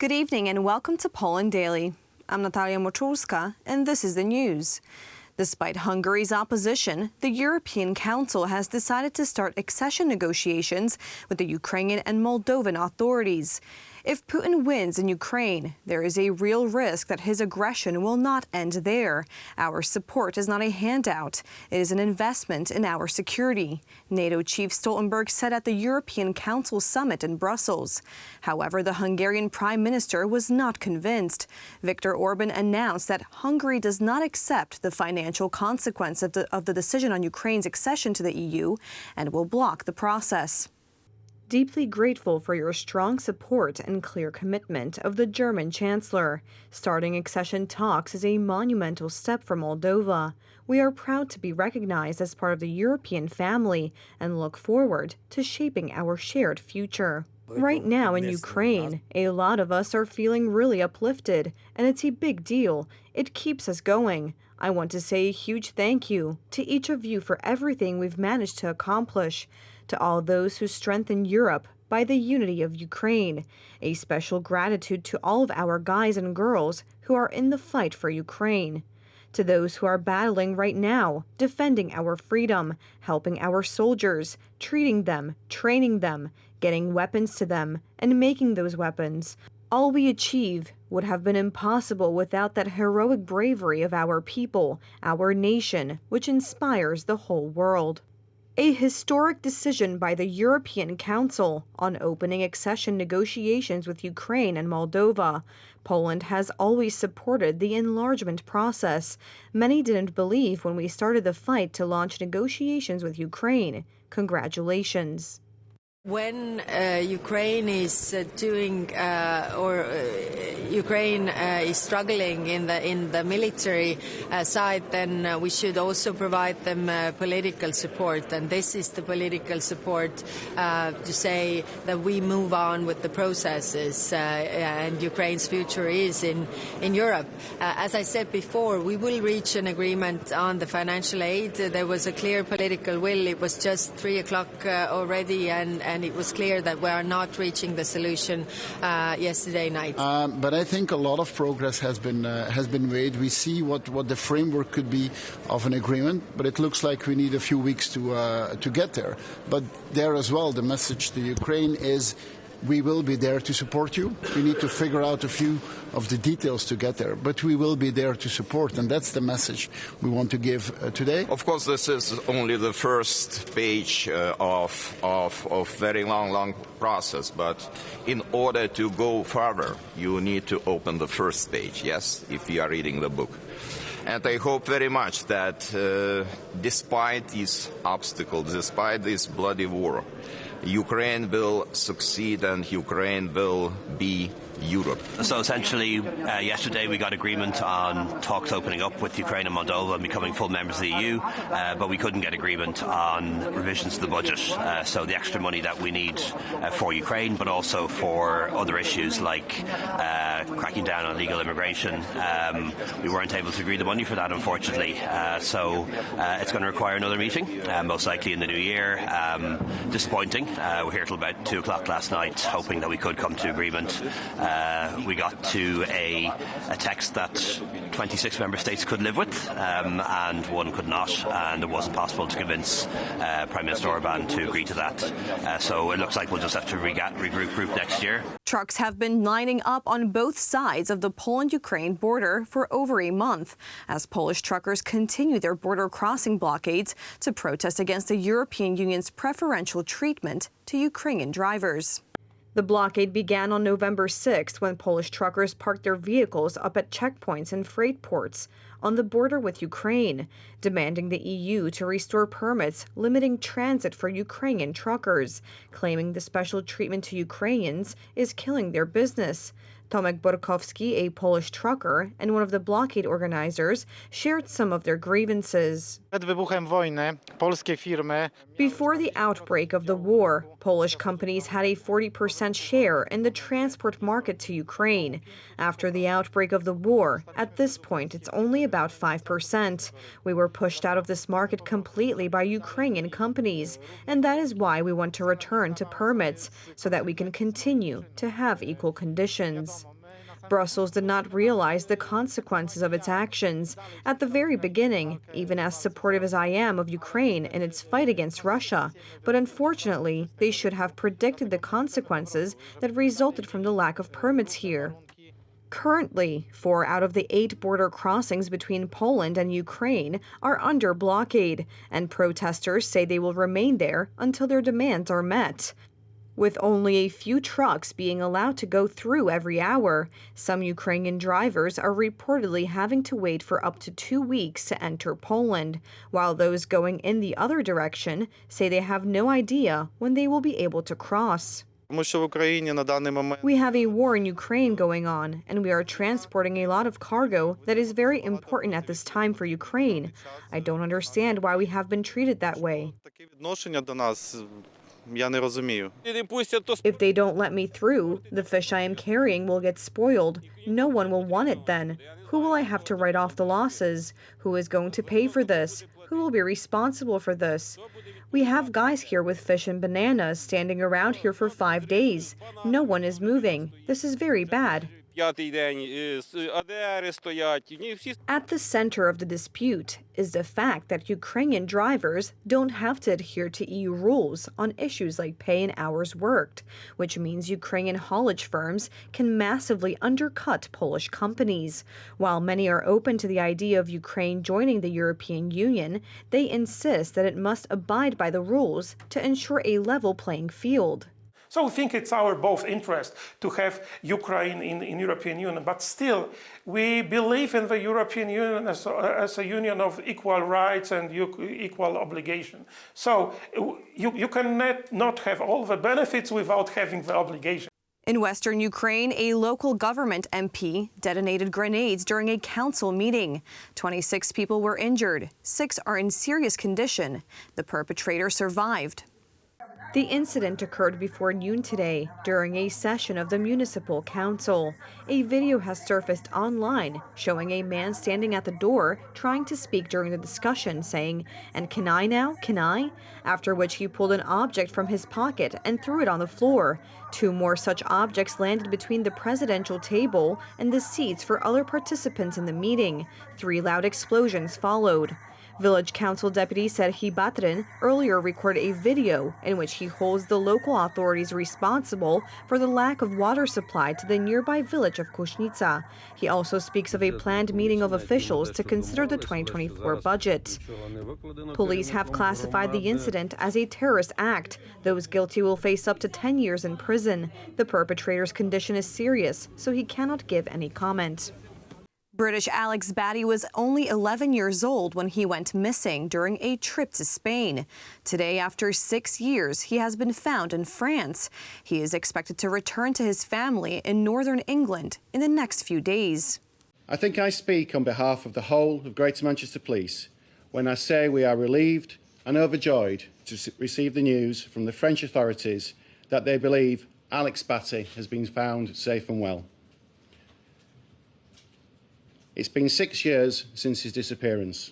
Good evening and welcome to Poland Daily. I'm Natalia Moczulska and this is the news. Despite Hungary's opposition, the European Council has decided to start accession negotiations with the Ukrainian and Moldovan authorities. If Putin wins in Ukraine, there is a real risk that his aggression will not end there. Our support is not a handout. It is an investment in our security, NATO Chief Stoltenberg said at the European Council summit in Brussels. However, the Hungarian Prime Minister was not convinced. Viktor Orban announced that Hungary does not accept the financial consequence of the decision on Ukraine's accession to the EU and will block the process. Deeply grateful for your strong support and clear commitment of the German Chancellor. Starting accession talks is a monumental step for Moldova. We are proud to be recognized as part of the European family and look forward to shaping our shared future. Right now in Ukraine, a lot of us are feeling really uplifted, and it's a big deal. It keeps us going. I want to say a huge thank you to each of you for everything we've managed to accomplish. To all those who strengthen Europe by the unity of Ukraine. A special gratitude to all of our guys and girls who are in the fight for Ukraine. To those who are battling right now, defending our freedom, helping our soldiers, treating them, training them, getting weapons to them, and making those weapons. All we achieve would have been impossible without that heroic bravery of our people, our nation, which inspires the whole world. A historic decision by the European Council on opening accession negotiations with Ukraine and Moldova. Poland has always supported the enlargement process. Many didn't believe when we started the fight to launch negotiations with Ukraine. Congratulations. When Ukraine is Ukraine is struggling in the military side, then we should also provide them political support, and this is the political support to say that we move on with the processes, and Ukraine's future is in Europe. As I said before, we will reach an agreement on the financial aid. There was a clear political will. It was just 3 o'clock already, and it was clear that we are not reaching the solution yesterday night. But I think a lot of progress has been made. We see what the framework could be of an agreement, but it looks like we need a few weeks to get there. But there as well, the message to Ukraine is we will be there to support you. We need to figure out a few of the details to get there, but we will be there to support, and that's the message we want to give today. Of course, this is only the first page of very long process, but in order to go further, you need to open the first page, yes, if you are reading the book. And I hope very much that despite these obstacles, despite this bloody war, Ukraine will succeed and Ukraine will be Europe. So essentially, yesterday we got agreement on talks opening up with Ukraine and Moldova and becoming full members of the EU, but we couldn't get agreement on revisions to the budget. So the extra money that we need for Ukraine, but also for other issues like cracking down on illegal immigration, we weren't able to agree the money for that, unfortunately. So it's going to require another meeting, most likely in the new year. Disappointing. We're here till about 2 o'clock last night, hoping that we could come to agreement. We got to a text that 26 member states could live with, and one could not, and it wasn't possible to convince Prime Minister Orban to agree to that. So it looks like we'll just have to regroup next year. Trucks have been lining up on both sides of the Poland-Ukraine border for over a month as Polish truckers continue their border crossing blockades to protest against the European Union's preferential treatment to Ukrainian drivers. The blockade began on November 6th when Polish truckers parked their vehicles up at checkpoints and freight ports on the border with Ukraine, demanding the EU to restore permits limiting transit for Ukrainian truckers, claiming the special treatment to Ukrainians is killing their business. Tomek Borkowski, a Polish trucker and one of the blockade organizers, shared some of their grievances. Before the outbreak of the war, Polish companies had a 40% share in the transport market to Ukraine. After the outbreak of the war, at this point it's only about 5%. We were pushed out of this market completely by Ukrainian companies, and that is why we want to return to permits so that we can continue to have equal conditions. Brussels did not realize the consequences of its actions. At the very beginning, even as supportive as I am of Ukraine in its fight against Russia, but unfortunately, they should have predicted the consequences that resulted from the lack of permits here. Currently, 4 out of the 8 border crossings between Poland and Ukraine are under blockade, and protesters say they will remain there until their demands are met. With only a few trucks being allowed to go through every hour, some Ukrainian drivers are reportedly having to wait for up to 2 weeks to enter Poland, while those going in the other direction say they have no idea when they will be able to cross. We have a war in Ukraine going on, and we are transporting a lot of cargo that is very important at this time for Ukraine. I don't understand why we have been treated that way. If they don't let me through, the fish I am carrying will get spoiled. No one will want it then. Who will I have to write off the losses? Who is going to pay for this? Who will be responsible for this? We have guys here with fish and bananas standing around here for 5 days. No one is moving. This is very bad. At the center of the dispute is the fact that Ukrainian drivers don't have to adhere to EU rules on issues like pay and hours worked, which means Ukrainian haulage firms can massively undercut Polish companies. While many are open to the idea of Ukraine joining the European Union, they insist that it must abide by the rules to ensure a level playing field. So we think it's our both interest to have Ukraine in European Union, but still we believe in the European Union as a union of equal rights and equal obligation. So you cannot not have all the benefits without having the obligation. In western Ukraine, a local government MP detonated grenades during a council meeting. 26 people were injured. 6 are in serious condition. The perpetrator survived. The incident occurred before noon today during a session of the municipal council. A video has surfaced online showing a man standing at the door trying to speak during the discussion, saying, "And can I now? Can I?" After which he pulled an object from his pocket and threw it on the floor. 2 more such objects landed between the presidential table and the seats for other participants in the meeting. 3 loud explosions followed. Village Council Deputy Serhii Batrin earlier recorded a video in which he holds the local authorities responsible for the lack of water supply to the nearby village of Kushnica. He also speaks of a planned meeting of officials to consider the 2024 budget. Police have classified the incident as a terrorist act. Those guilty will face up to 10 years in prison. The perpetrator's condition is serious, so he cannot give any comment. British Alex Batty was only 11 years old when he went missing during a trip to Spain. Today, after 6 years, he has been found in France. He is expected to return to his family in northern England in the next few days. I think I speak on behalf of the whole of Greater Manchester Police when I say we are relieved and overjoyed to receive the news from the French authorities that they believe Alex Batty has been found safe and well. It's been 6 years since his disappearance.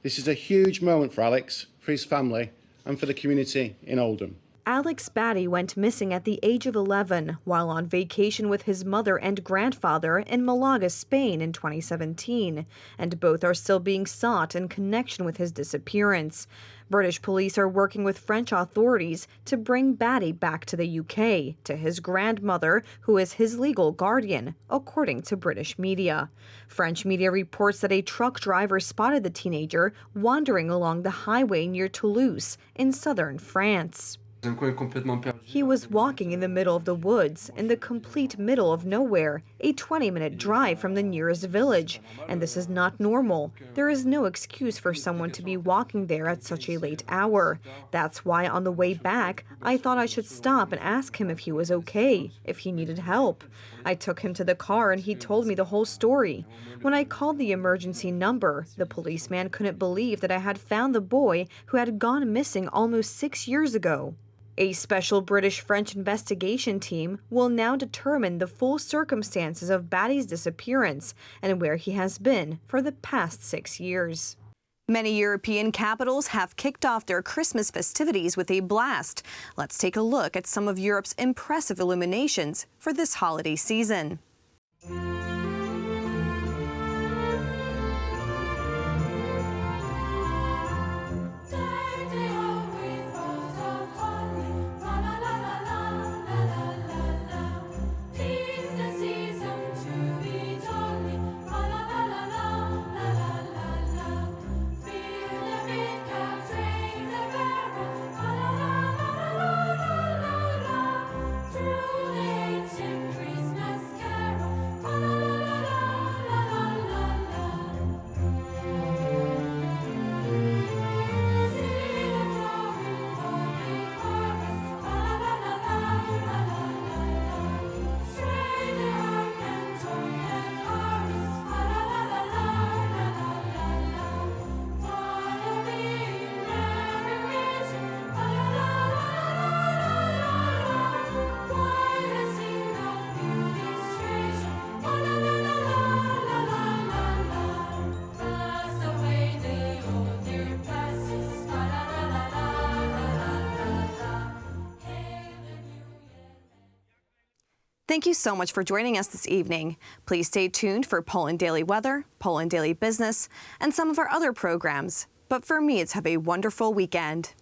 This is a huge moment for Alex, for his family, and for the community in Oldham. Alex Batty went missing at the age of 11 while on vacation with his mother and grandfather in Malaga, Spain in 2017, and both are still being sought in connection with his disappearance. British police are working with French authorities to bring Batty back to the UK, to his grandmother, who is his legal guardian, according to British media. French media reports that a truck driver spotted the teenager wandering along the highway near Toulouse in southern France. He was walking in the middle of the woods, in the complete middle of nowhere, a 20-minute drive from the nearest village. And this is not normal. There is no excuse for someone to be walking there at such a late hour. That's why on the way back, I thought I should stop and ask him if he was okay, if he needed help. I took him to the car and he told me the whole story. When I called the emergency number, the policeman couldn't believe that I had found the boy who had gone missing almost 6 years ago. A special British-French investigation team will now determine the full circumstances of Batty's disappearance and where he has been for the past 6 years. Many European capitals have kicked off their Christmas festivities with a blast. Let's take a look at some of Europe's impressive illuminations for this holiday season. Thank you so much for joining us this evening. Please stay tuned for Poland Daily Weather, Poland Daily Business, and some of our other programs. But for me, it's have a wonderful weekend.